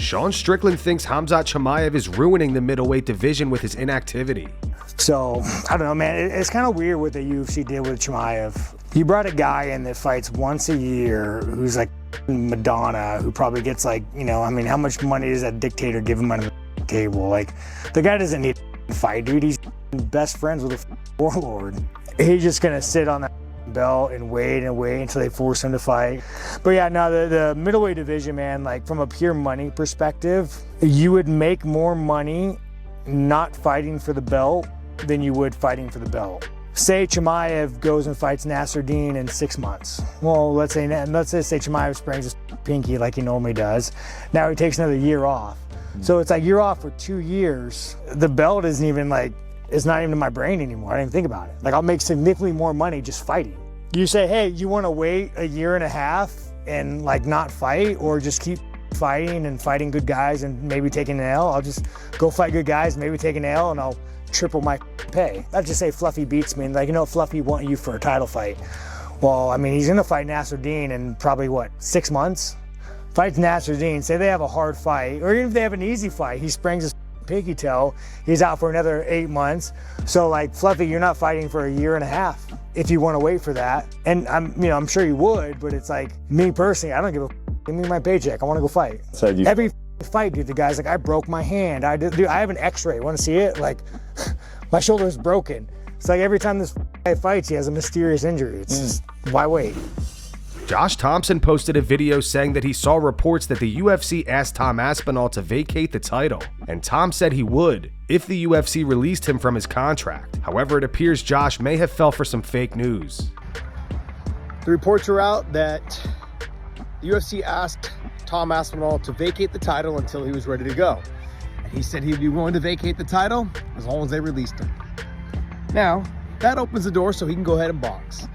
Sean Strickland thinks Khamzat Chimaev is ruining the middleweight division with his inactivity. So, I don't know, man. It's kind of weird what the UFC did with Chimaev. You brought a guy in that fights once a year who's like Madonna, who probably gets like, you know, I mean, how much money does that dictator give him on the table? Like, the guy doesn't need to fight, dude. He's best friends with a warlord. He's just going to sit on that belt and wait until they force him to fight. But yeah, no, the middleweight division, man, like from a pure money perspective, you would make more money not fighting for the belt than you would fighting for the belt. Say Chimaev goes and fights Nasruddin in 6 months. Well, let's say Chimaev sprains his pinky like he normally does. Now he takes another year off. So it's like you're off for 2 years. The belt isn't even like, it's not even in my brain anymore. I didn't even think about it. Like, I'll make significantly more money just fighting. You say, hey, you want to wait a year and a half and like not fight, or just keep fighting and fighting good guys and maybe taking an L? I'll just go fight good guys, maybe take an L, and I'll triple my pay. Let's just say Fluffy beats me and like, you know, Fluffy want you for a title fight. Well, I mean, he's gonna fight Nasruddin in probably what, 6 months? Fights Nasruddin, say they have a hard fight, or even if they have an easy fight, he sprains his pinky toe, he's out for another 8 months. So like, Fluffy, you're not fighting for a year and a half if you want to wait for that. And I'm sure you would, but it's like, me personally, I don't give a give me my paycheck. I want to go fight. So every fight, dude, the guy's like, I broke my hand. Dude, I have an x-ray. Want to see it? Like, my shoulder is broken. It's like every time this guy fights, he has a mysterious injury. It's just, why wait? Josh Thompson posted a video saying that he saw reports that the UFC asked Tom Aspinall to vacate the title, and Tom said he would if the UFC released him from his contract. However, it appears Josh may have fell for some fake news. The reports are out that the UFC asked Tom Aspinall to vacate the title until he was ready to go. And he said he'd be willing to vacate the title as long as they released him. Now, that opens the door so he can go ahead and box.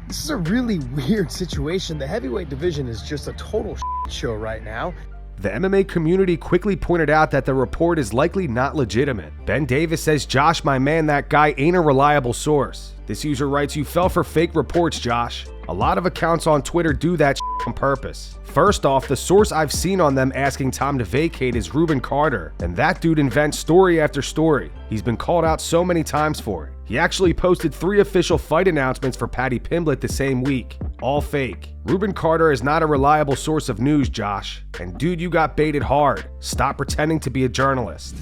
This is a really weird situation. The heavyweight division is just a total shit show right now. The MMA community quickly pointed out that the report is likely not legitimate. Ben Davis says, Josh, my man, that guy ain't a reliable source. This user writes, you fell for fake reports, Josh. A lot of accounts on Twitter do that on purpose. First off, the source I've seen on them asking Tom to vacate is Rubin Carter, and that dude invents story after story. He's been called out so many times for it. He actually posted 3 official fight announcements for Paddy Pimblett the same week. All fake. Rubin Carter is not a reliable source of news, Josh. And dude, you got baited hard. Stop pretending to be a journalist.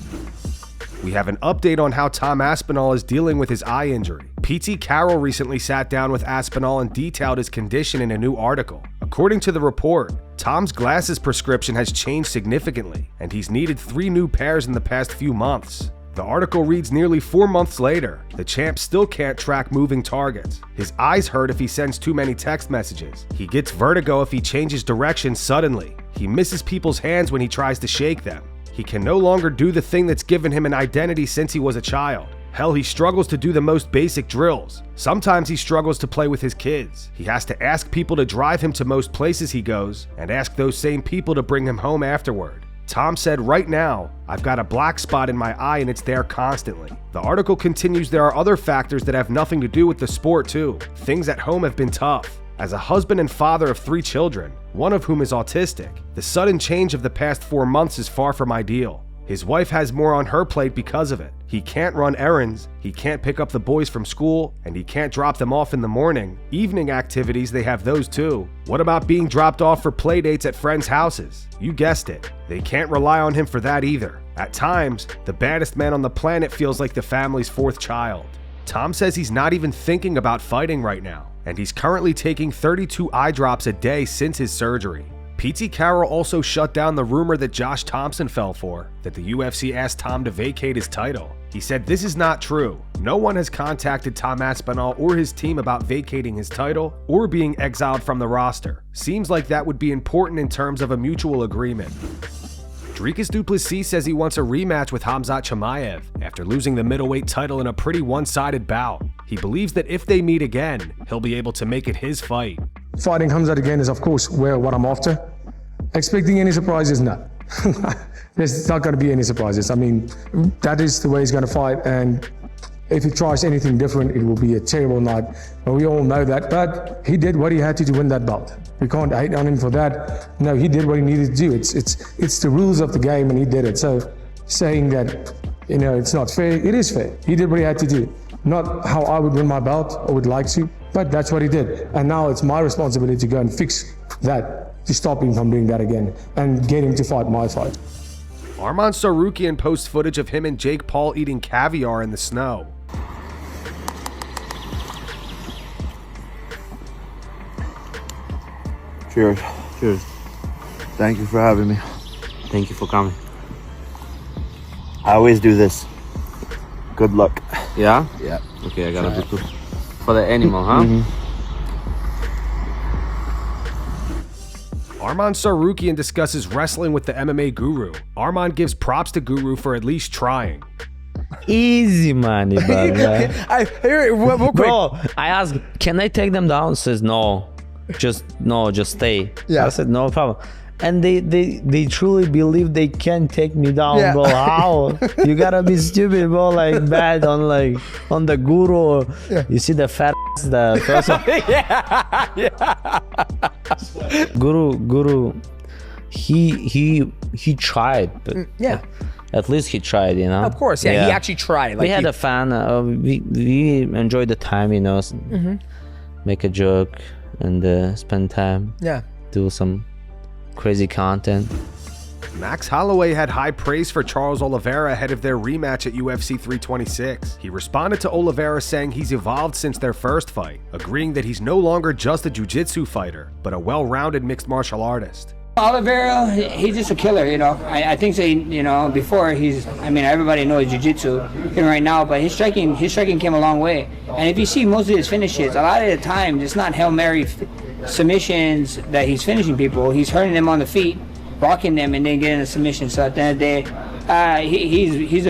We have an update on how Tom Aspinall is dealing with his eye injury. PT Carroll recently sat down with Aspinall and detailed his condition in a new article. According to the report, Tom's glasses prescription has changed significantly, and he's needed 3 new pairs in the past few months. The article reads nearly 4 months later, the champ still can't track moving targets. His eyes hurt if he sends too many text messages. He gets vertigo if he changes direction suddenly. He misses people's hands when he tries to shake them. He can no longer do the thing that's given him an identity since he was a child. Hell, he struggles to do the most basic drills. Sometimes he struggles to play with his kids. He has to ask people to drive him to most places he goes, and ask those same people to bring him home afterward. Tom said, right now, I've got a black spot in my eye and it's there constantly. The article continues, there are other factors that have nothing to do with the sport too. Things at home have been tough. As a husband and father of 3 children, one of whom is autistic, the sudden change of the past 4 months is far from ideal. His wife has more on her plate because of it. He can't run errands, he can't pick up the boys from school, and he can't drop them off in the morning. Evening activities, they have those too. What about being dropped off for play dates at friends' houses? You guessed it. They can't rely on him for that either. At times, the baddest man on the planet feels like the family's 4th child. Tom says he's not even thinking about fighting right now, and he's currently taking 32 eye drops a day since his surgery. PT Carroll also shut down the rumor that Josh Thompson fell for, that the UFC asked Tom to vacate his title. He said this is not true. No one has contacted Tom Aspinall or his team about vacating his title or being exiled from the roster. Seems like that would be important in terms of a mutual agreement. Dricus Du Plessis says he wants a rematch with Khamzat Chimaev after losing the middleweight title in a pretty one-sided bout. He believes that if they meet again, he'll be able to make it his fight. Fighting Khamzat again is, of course, what I'm after. Expecting any surprises? No. There's not going to be any surprises. I mean, that is the way he's going to fight, and if he tries anything different, it will be a terrible night. But we all know that. But he did what he had to win that belt. We can't hate on him for that. No, he did what he needed to do. It's the rules of the game, and he did it. So saying that, it's not fair, it is fair. He did what he had to do. Not how I would win my belt or would like to, but that's what he did. And now it's my responsibility to go and fix that, to stop him from doing that again and get him to fight my fight. Arman Tsarukyan posts footage of him and Jake Paul eating caviar in the snow. Cheers. Cheers. Thank you for having me. Thank you for coming. I always do this. Good luck. Yeah? Yeah. Okay, I gotta do too. For the animal, huh? Arman Tsarukyan discusses wrestling with the MMA Guru. Arman gives props to Guru for at least trying. Easy money, brother. Real quick. Bro, I asked, can I take them down? Says no. Just stay. Yeah. I said no problem. And they truly believe they can take me down, bro. How? You gotta be stupid, bro. Like bad on the Guru. Yeah. You see the fat ass, the first one. Guru, he tried, but at least he tried, Of course, he actually tried. We had a fan. We enjoyed the time, make a joke and spend time. Yeah. Do some crazy content. Max Holloway had high praise for Charles Oliveira ahead of their rematch at UFC 326. He responded to Oliveira saying he's evolved since their first fight, agreeing that he's no longer just a jiu-jitsu fighter, but a well-rounded mixed martial artist. Oliveira, he's just a killer, I think so, before everybody knows jiu-jitsu right now, but his striking came a long way. And if you see most of his finishes, a lot of the time, it's not Hail Mary submissions that he's finishing people. He's hurting them on the feet, blocking them, and then getting a submission. So at the end of the day, he's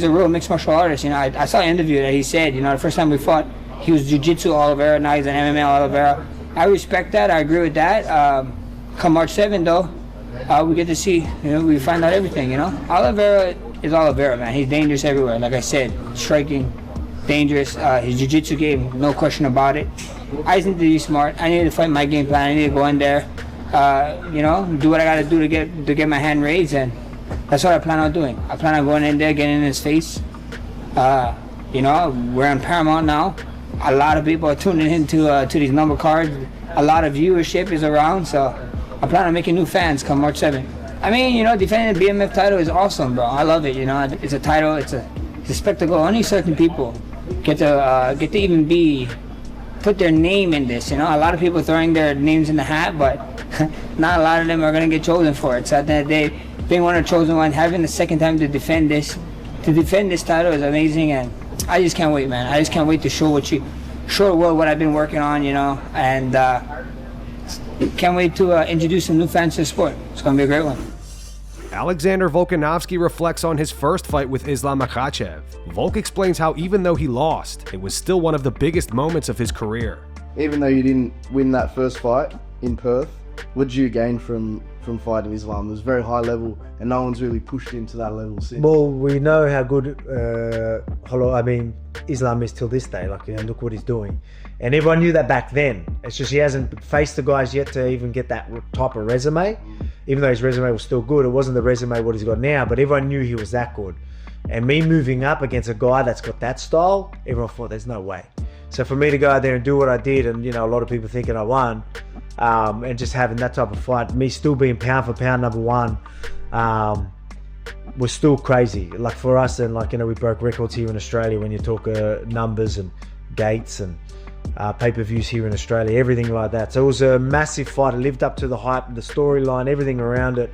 a real mixed martial artist. I saw an interview that he said, the first time we fought, he was jiu-jitsu Oliveira, now he's an MMA Oliveira. I respect that. I agree with that. Come March 7th, though, we get to see, we find out everything, Oliveira is Oliveira, man. He's dangerous everywhere. Like I said, striking, dangerous. His jiu-jitsu game, no question about it. I just need to be smart. I need to fight my game plan. I need to go in there, do what I got to do to get my hand raised, and that's what I plan on doing. I plan on going in there, getting in his face. We're on Paramount now. A lot of people are tuning into to these number cards. A lot of viewership is around, so I plan on making new fans come March 7th. Defending the BMF title is awesome, bro. I love it. It's a title. It's a spectacle. Only certain people get to even put their name in this. A lot of people throwing their names in the hat, but not a lot of them are gonna get chosen for it. So at the end of the day, being one of the chosen ones, having the second time to defend this title is amazing, and I just can't wait, man. I just can't wait to show the world what I've been working on, and can't wait to introduce some new fans to the sport. It's gonna be a great one. Alexander Volkanovski reflects on his first fight with Islam Makhachev. Volk explains how even though he lost, it was still one of the biggest moments of his career. Even though you didn't win that first fight in Perth, what did you gain from fighting Islam? It was very high level, and no one's really pushed him to that level since. Well, we know how good Islam is till this day. Look what he's doing. And everyone knew that back then. It's just he hasn't faced the guys yet to even get that type of resume. Even though his resume was still good, it wasn't the resume what he's got now, but everyone knew he was that good. And me moving up against a guy that's got that style, everyone thought there's no way. So for me to go out there and do what I did, and a lot of people thinking I won, and just having that type of fight, me still being pound for pound number one, was still crazy. For us, and we broke records here in Australia when you talk numbers and gates and pay-per-views here in Australia, everything like that. So it was a massive fight. It lived up to the hype, the storyline, everything around it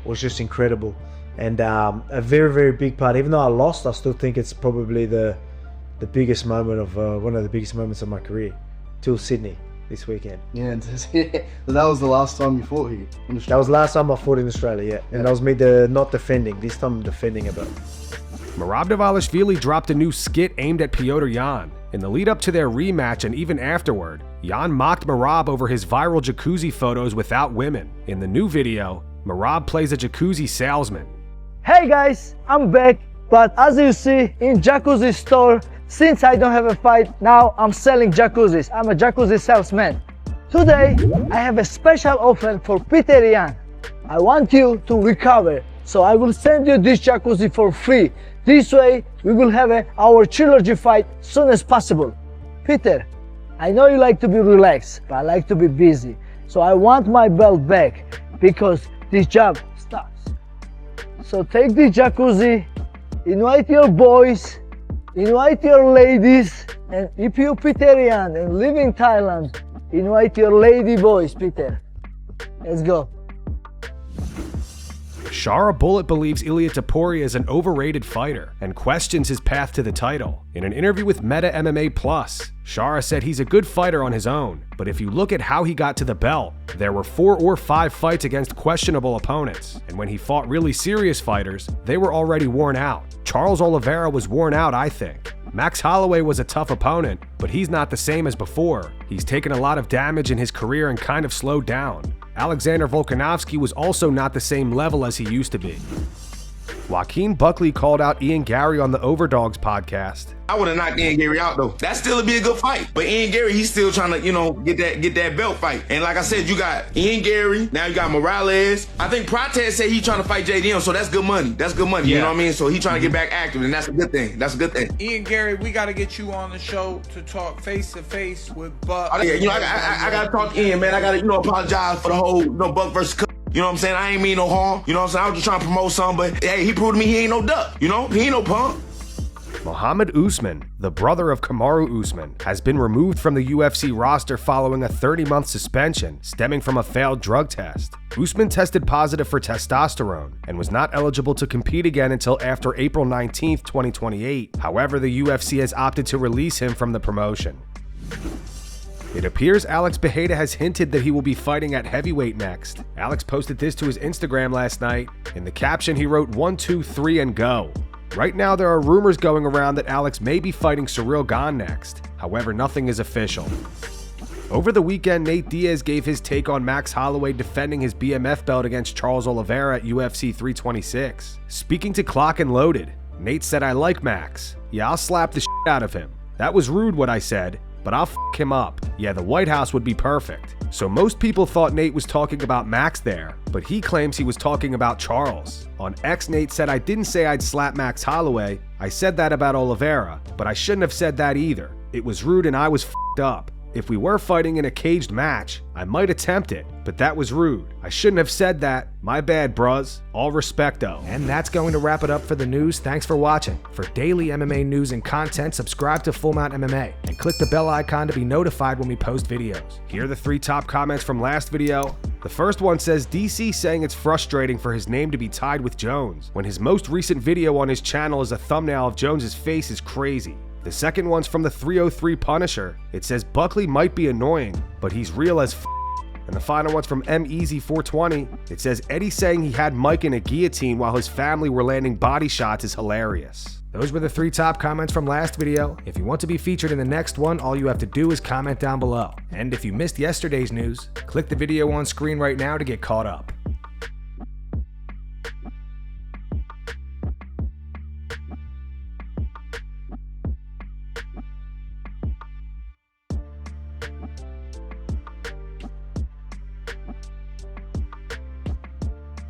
was just incredible. And a very, very big part. Even though I lost, I still think it's probably the biggest moment of one of the biggest moments of my career, till Sydney this weekend. Yeah, that was the last time you fought here in Australia. That was the last time I fought in Australia, and that was me not defending. This time I'm defending a belt. Merab Dvalishvili dropped a new skit aimed at Petr Yan. In the lead up to their rematch and even afterward, Yan mocked Merab over his viral jacuzzi photos without women. In the new video, Merab plays a jacuzzi salesman. Hey guys, I'm back, but as you see in jacuzzi store, since I don't have a fight, now I'm selling jacuzzis. I'm a jacuzzi salesman. Today, I have a special offer for Peter. I want you to recover, so I will send you this jacuzzi for free. This way, we will have our trilogy fight soon as possible. Peter, I know you like to be relaxed, but I like to be busy. So I want my belt back because this job starts. So take the jacuzzi, invite your boys, invite your ladies, and if you Peterian and live in Thailand, invite your lady boys, Peter. Let's go. Shara Bullet believes Ilia Topuria is an overrated fighter and questions his path to the title. In an interview with Meta MMA Plus, Shara said he's a good fighter on his own, but if you look at how he got to the belt, there were 4 or 5 fights against questionable opponents, and when he fought really serious fighters, they were already worn out. Charles Oliveira was worn out, I think. Max Holloway was a tough opponent, but he's not the same as before. He's taken a lot of damage in his career and kind of slowed down. Alexander Volkanovski was also not the same level as he used to be. Joaquin Buckley called out Ian Garry on the Overdogs podcast. I would have knocked Ian Garry out though. That still would be a good fight. But Ian Garry, he's still trying to, get that belt fight. And like I said, you got Ian Garry, now you got Morales. I think Protez said he's trying to fight JDM, so that's good money. That's good money, you know what I mean? So he's trying to get back active, and that's a good thing. That's a good thing. Ian Garry, we got to get you on the show to talk face to face with Buck. I got to talk to Ian, man. I got to, apologize for the whole, Buck versus Cook. You know what I'm saying? I ain't mean no harm. You know what I'm saying? I was just trying to promote something, but hey, he proved to me he ain't no duck. He ain't no punk. Mohammed Usman, the brother of Kamaru Usman, has been removed from the UFC roster following a 30-month suspension stemming from a failed drug test. Usman tested positive for testosterone and was not eligible to compete again until after April 19, 2028. However, the UFC has opted to release him from the promotion. It appears Alex Pereira has hinted that he will be fighting at heavyweight next. Alex posted this to his Instagram last night. In the caption, he wrote 1, 2, 3 and go. Right now, there are rumors going around that Alex may be fighting Ciryl Gane next. However, nothing is official. Over the weekend, Nate Diaz gave his take on Max Holloway defending his BMF belt against Charles Oliveira at UFC 326. Speaking to Clock and Loaded, Nate said, "I like Max. Yeah, I'll slap the shit out of him. That was rude what I said, but I'll f him up. Yeah, the White House would be perfect." So most people thought Nate was talking about Max there, but he claims he was talking about Charles. On X, Nate said, "I didn't say I'd slap Max Holloway. I said that about Oliveira, but I shouldn't have said that either. It was rude and I was f***ed up. If we were fighting in a caged match, I might attempt it, but that was rude. I shouldn't have said that. My bad, bruz. All respecto." And that's going to wrap it up for the news. Thanks for watching. For daily MMA news and content, subscribe to Full Mount MMA and click the bell icon to be notified when we post videos. Here are the 3 top comments from last video. The first one says, DC saying it's frustrating for his name to be tied with Jones, when his most recent video on his channel is a thumbnail of Jones's face is crazy. The second one's from the 303 Punisher. It says Buckley might be annoying, but he's real as f***. And the final one's from MEasy420. It says Eddie saying he had Mike in a guillotine while his family were landing body shots is hilarious. Those were the 3 top comments from last video. If you want to be featured in the next one, all you have to do is comment down below. And if you missed yesterday's news, click the video on screen right now to get caught up.